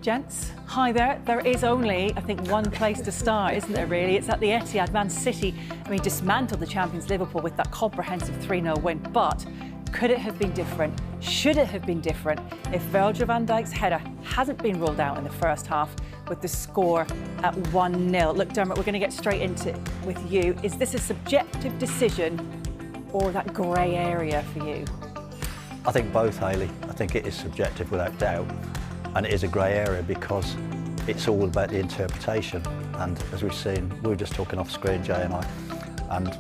Gents, hi there. There is only, I think, one place to start, isn't there, really? It's at the Etihad. Man City, dismantled the champions Liverpool with that comprehensive 3-0 win. But could it have been different? Should it have been different if Virgil van Dijk's header hasn't been ruled out in the first half with the score at 1-0? Look, Dermot, we're going to get straight into it with you. Is this a subjective decision or that grey area for you? I think both, Hayley. I think it is subjective without doubt. And it is a grey area because it's all about the interpretation. And as we've seen, we were just talking off screen, Jay and I, and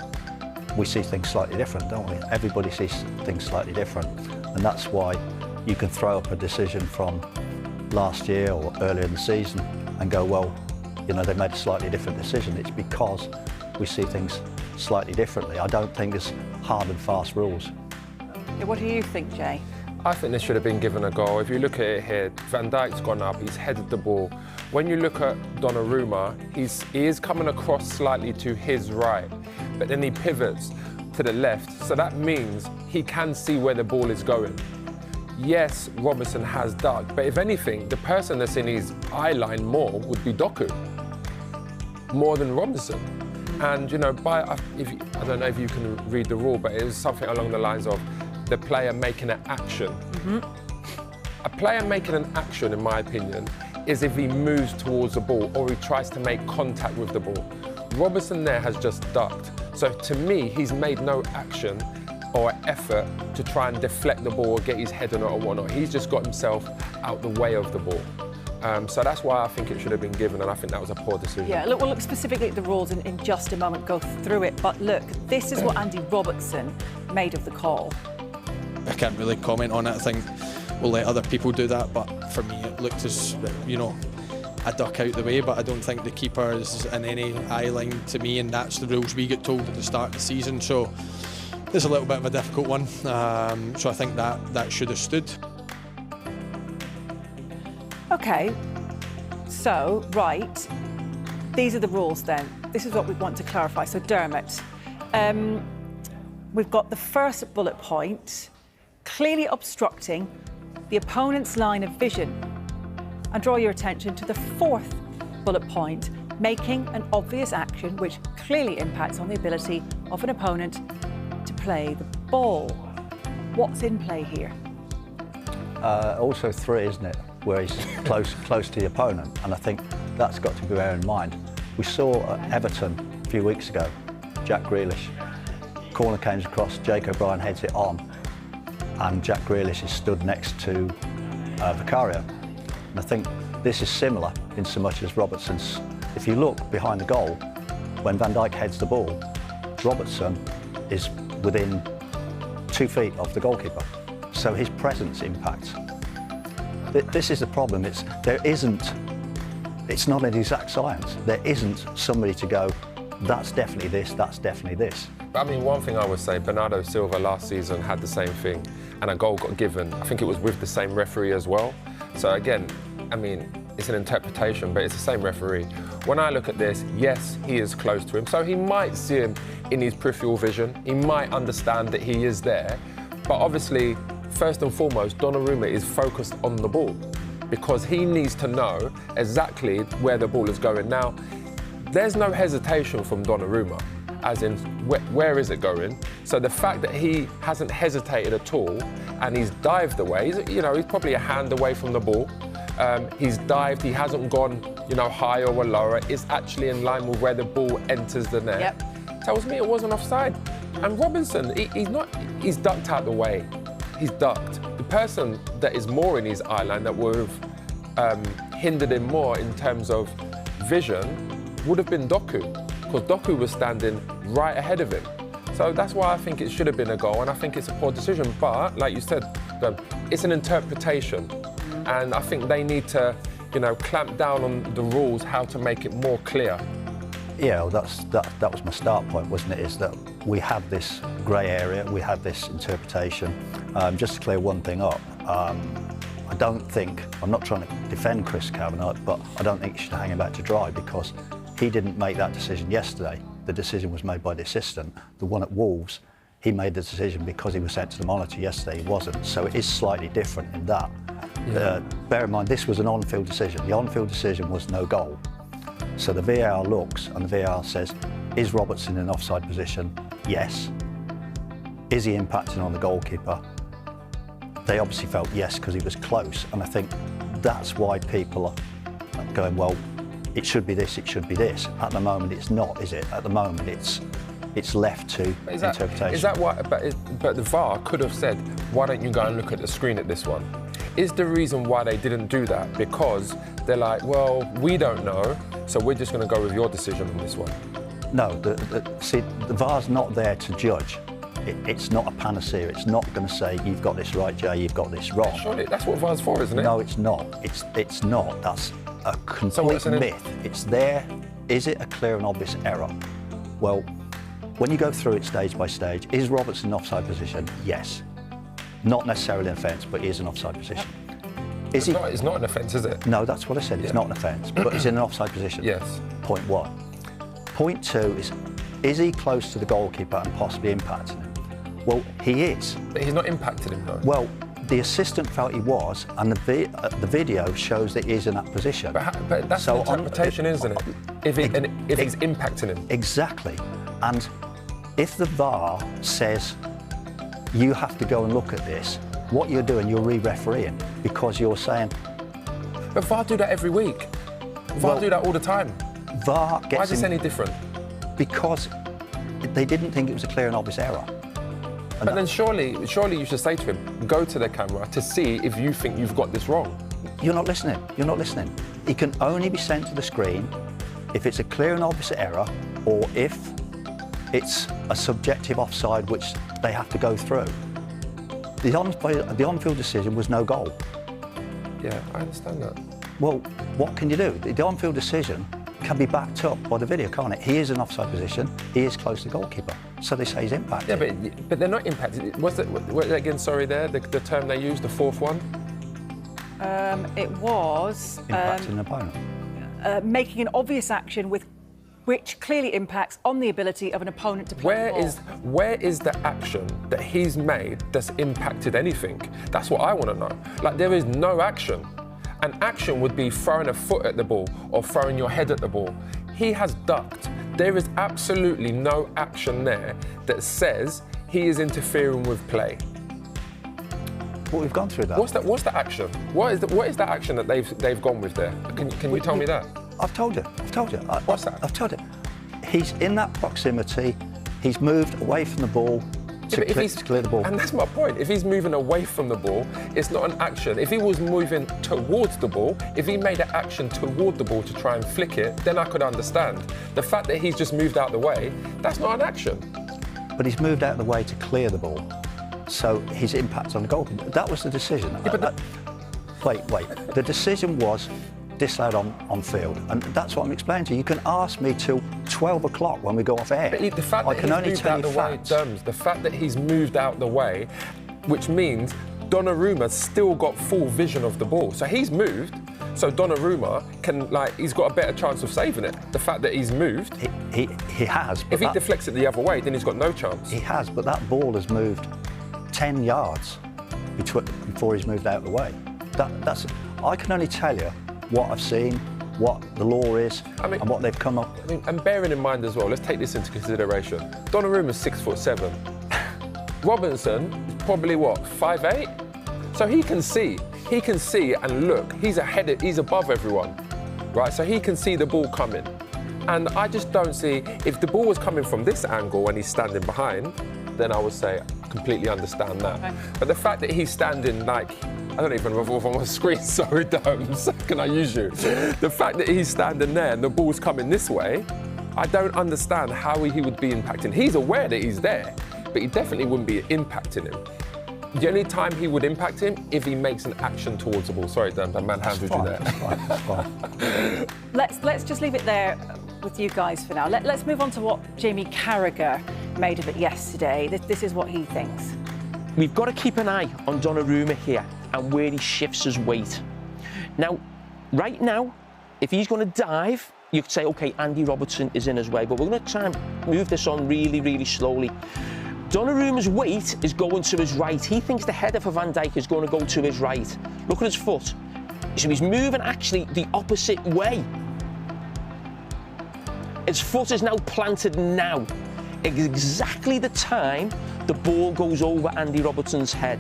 we see things slightly different, don't we? Everybody sees things slightly different. And that's why you can throw up a decision from last year or earlier in the season and go, well, you know, they made a slightly different decision. It's because we see things slightly differently. I don't think there's hard and fast rules. Yeah, what do you think, Jay? I think this should have been given a goal. If you look at it here, Van Dijk's gone up, he's headed the ball. When you look at Donnarumma, he is coming across slightly to his right, but then he pivots to the left. So that means he can see where the ball is going. Yes, Robertson has ducked, but if anything, the person that's in his eye line more would be Doku, more than Robertson. And, you know, I don't know if you can read the rule, but it was something along the lines of the player making an action. A player making an action, in my opinion, is if he moves towards the ball or he tries to make contact with the ball. Robertson there has just ducked. So to me, he's made no action or effort to try and deflect the ball or get his head on it or whatnot. He's just got himself out the way of the ball. So that's why I think it should have been given, and I think that was a poor decision. Yeah, look, we'll look specifically at the rules in just a moment, go through it. But look, this is what Andy Robertson made of the call. I can't really comment on it. I think we'll let other people do that, but for me it looked as, you know, a duck out the way, but I don't think the keeper is in any eye line to me, and that's the rules we get told at the start of the season, so it's a little bit of a difficult one. So I think that should have stood. OK, so, right, these are the rules then. This is what we want to clarify. So, Dermot, we've got the first bullet point, clearly obstructing the opponent's line of vision. And draw your attention to the fourth bullet point, making an obvious action which clearly impacts on the ability of an opponent to play the ball. What's in play here? Also 3, isn't it? Where he's close to the opponent. And I think that's got to be bear in mind. We saw at Everton a few weeks ago, Jack Grealish, corner comes across, Jake O'Brien heads it on, and Jack Grealish is stood next to Vicario. And I think this is similar in so much as Robertson's. If you look behind the goal, when Van Dijk heads the ball, Robertson is within 2 feet of the goalkeeper. So his presence impacts. This is the problem. It's not an exact science. There isn't somebody to go, that's definitely this, that's definitely this. I mean, one thing I would say, Bernardo Silva last season had the same thing, and a goal got given. I think it was with the same referee as well. So again, I mean, it's an interpretation, but it's the same referee. When I look at this, yes, he is close to him, so he might see him in his peripheral vision. He might understand that he is there, but obviously, first and foremost, Donnarumma is focused on the ball because he needs to know exactly where the ball is going. Now, there's no hesitation from Donnarumma, as in, where is it going? So the fact that he hasn't hesitated at all and he's dived away, he's probably a hand away from the ball. He's dived, he hasn't gone, higher or lower. It's actually in line with where the ball enters the net. Yep. Tells me it wasn't offside. And Robinson, he's ducked out the way. He's ducked. The person that is more in his eye line that would have hindered him more in terms of vision would have been Doku, because Doku was standing right ahead of him. So that's why I think it should have been a goal, and I think it's a poor decision. But, like you said, it's an interpretation. And I think they need to, clamp down on the rules, how to make it more clear. Yeah, well, that was my start point, wasn't it? Is that we have this grey area, we have this interpretation. Just to clear one thing up, I don't think, I'm not trying to defend Chris Kavanagh, but I don't think you should hang him out to dry because he didn't make that decision yesterday. The decision was made by the assistant. The one at Wolves, he made the decision because he was sent to the monitor yesterday, he wasn't. So it is slightly different in that. bear in mind, this was an on-field decision. The on-field decision was no goal. So the VAR looks and the VAR says, is Robertson in offside position? Yes. Is he impacting on the goalkeeper? They obviously felt yes, because he was close. And I think that's why people are going, well, it should be this, it should be this. At the moment, it's not, is it? At the moment, it's left to interpretation. Is that why? But the VAR could have said, why don't you go and look at the screen at this one? Is the reason why they didn't do that because they're like, well, we don't know, so we're just going to go with your decision on this one? No, see, the VAR's not there to judge. It's not a panacea. It's not going to say, you've got this right, Jay, you've got this wrong. Surely, that's what VAR's for, isn't it? No, it's not. It's not. That's a complete myth. It's there. Is it a clear and obvious error? Well, when you go through it stage by stage, is Robertson in offside position? Yes. Not necessarily an offence, but he is in offside position. It's not an offence, is it? No, that's what I said. It's not an offence, but he's in an offside position. Yes. Point one. Point two is he close to the goalkeeper and possibly impacting him? Well, he is. But he's not impacted him, though. Well, the assistant felt he was, and the video shows that he is in that position. But that's the interpretation, isn't it? If he's impacting him. Exactly. And if the VAR says you have to go and look at this, what you're doing, you're re-refereeing, because you're saying... But VAR do that every week. VAR do that all the time. VAR gets... Why is this any different? Because they didn't think it was a clear and obvious error. But then surely you should say to him, go to the camera to see if you think you've got this wrong. You're not listening. You're not listening. It can only be sent to the screen if it's a clear and obvious error, or if it's a subjective offside which they have to go through. The on-field decision was no goal. Yeah, I understand that. Well, what can you do? The on-field decision can be backed up by the video, can't it? He is in offside position, he is close to the goalkeeper, so they say he's impacted. Yeah, but they're not impacted. What again, sorry there, the term they used, the fourth one? It was... Impacting an opponent. Making an obvious action which clearly impacts on the ability of an opponent to play the ball. Where is the action that he's made that's impacted anything? That's what I want to know. Like, there is no action. An action would be throwing a foot at the ball or throwing your head at the ball. He has ducked. There is absolutely no action there that says he is interfering with play. Well, we've gone through that. What's the action? What is the action that they've gone with there? Can you tell me that? I've told you. What's that? I've told you. He's in that proximity. He's moved away from the ball to clear the ball. And that's my point. If he's moving away from the ball, it's not an action. If he was moving towards the ball, if he made an action toward the ball to try and flick it, then I could understand. The fact that he's just moved out the way, that's not an action. But he's moved out of the way to clear the ball. So his impact on the goalkeeper. That was the decision. Yeah, wait. The decision was disallowed on field, and that's what I'm explaining to you. You can ask me till 12 o'clock when we go off air. But the fact that he's moved out the way, the fact that he's moved out the way, which means Donnaruma's still got full vision of the ball. So he's moved, so Donnarumma can, he's got a better chance of saving it. The fact that he's moved. He has. If he deflects it the other way, then he's got no chance. He has, but that ball has moved 10 yards before he's moved out of the way. That's. I can only tell you what I've seen, what the law is, and what they've come up. And bearing in mind as well, let's take this into consideration. Donnarumma's 6'7". Robinson is probably what, 5'8"? So he can see and look. He's above everyone, right? So he can see the ball coming. And I just don't see, if the ball was coming from this angle and he's standing behind, then I would say I completely understand that. Okay. But the fact that he's standing I don't even know if I'm on my screen, sorry, Derms, can I use you? The fact that he's standing there and the ball's coming this way, I don't understand how he would be impacting. He's aware that he's there, but he definitely wouldn't be impacting him. The only time he would impact him, if he makes an action towards the ball. Sorry, Derms, I manhandled you there. That's fine. Let's just leave it there with you guys for now. Let's move on to what Jamie Carragher made of it yesterday. This is what he thinks. We've got to keep an eye on Donnarumma here and where he shifts his weight. Now, right now, if he's going to dive, you could say, OK, Andy Robertson is in his way, but we're going to try and move this on really, really slowly. Donnarumma's weight is going to his right. He thinks the header for Van Dijk is going to go to his right. Look at his foot. So he's moving actually the opposite way. His foot is now planted now. Exactly the time the ball goes over Andy Robertson's head.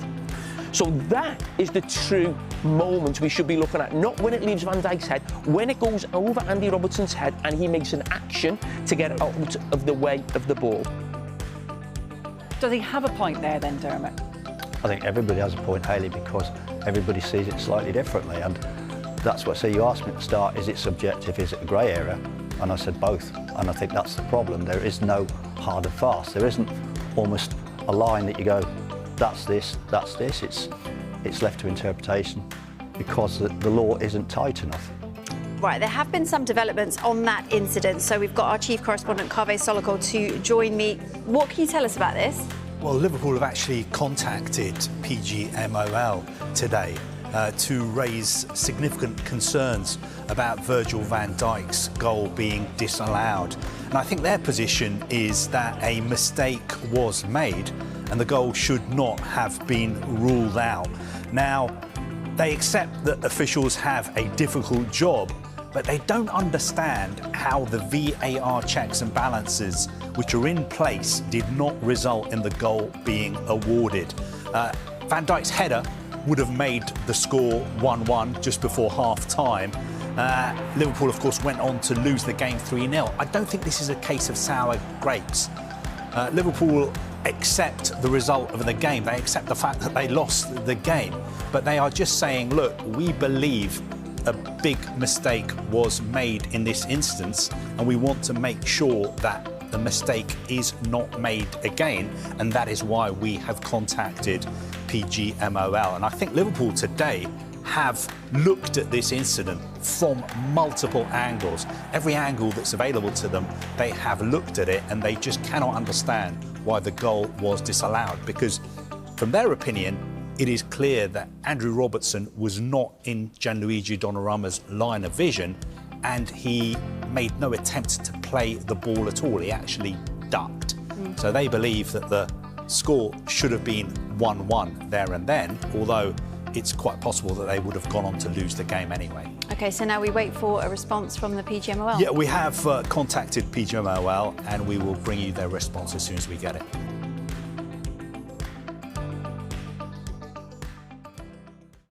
So that is the true moment we should be looking at, not when it leaves Van Dijk's head, when it goes over Andy Robertson's head and he makes an action to get out of the way of the ball. Does he have a point there then, Dermot? I think everybody has a point, Hayley, because everybody sees it slightly differently, and that's what, so you asked me at the start, is it subjective, is it a grey area? And I said both, and I think that's the problem. There is no hard and fast. There isn't almost a line that you go, that's this, it's left to interpretation because the law isn't tight enough. Right, there have been some developments on that incident, so we've got our chief correspondent, Kaveh Solokol, to join me. What can you tell us about this? Well, Liverpool have actually contacted PGMOL today to raise significant concerns about Virgil van Dijk's goal being disallowed. And I think their position is that a mistake was made and the goal should not have been ruled out. Now, they accept that officials have a difficult job, but they don't understand how the VAR checks and balances which are in place did not result in the goal being awarded. Van Dijk's header would have made the score 1-1 just before half-time. Liverpool, of course, went on to lose the game 3-0. I don't think this is a case of sour grapes. Liverpool accept the result of the game. They accept the fact that they lost the game. But they are just saying, look, we believe a big mistake was made in this instance, and we want to make sure that the mistake is not made again, and that is why we have contacted PGMOL. And I think Liverpool today have looked at this incident from multiple angles. Every angle that's available to them, they have looked at it, and they just cannot understand why the goal was disallowed, because from their opinion, it is clear that Andrew Robertson was not in Gianluigi Donnarumma's line of vision, and he made no attempt to play the ball at all. He actually ducked. So they believe that the score should have been 1-1 there and then, although it's quite possible that they would have gone on to lose the game anyway. OK, so now we wait for a response from the PGMOL. Yeah, we have contacted PGMOL, and we will bring you their response as soon as we get it.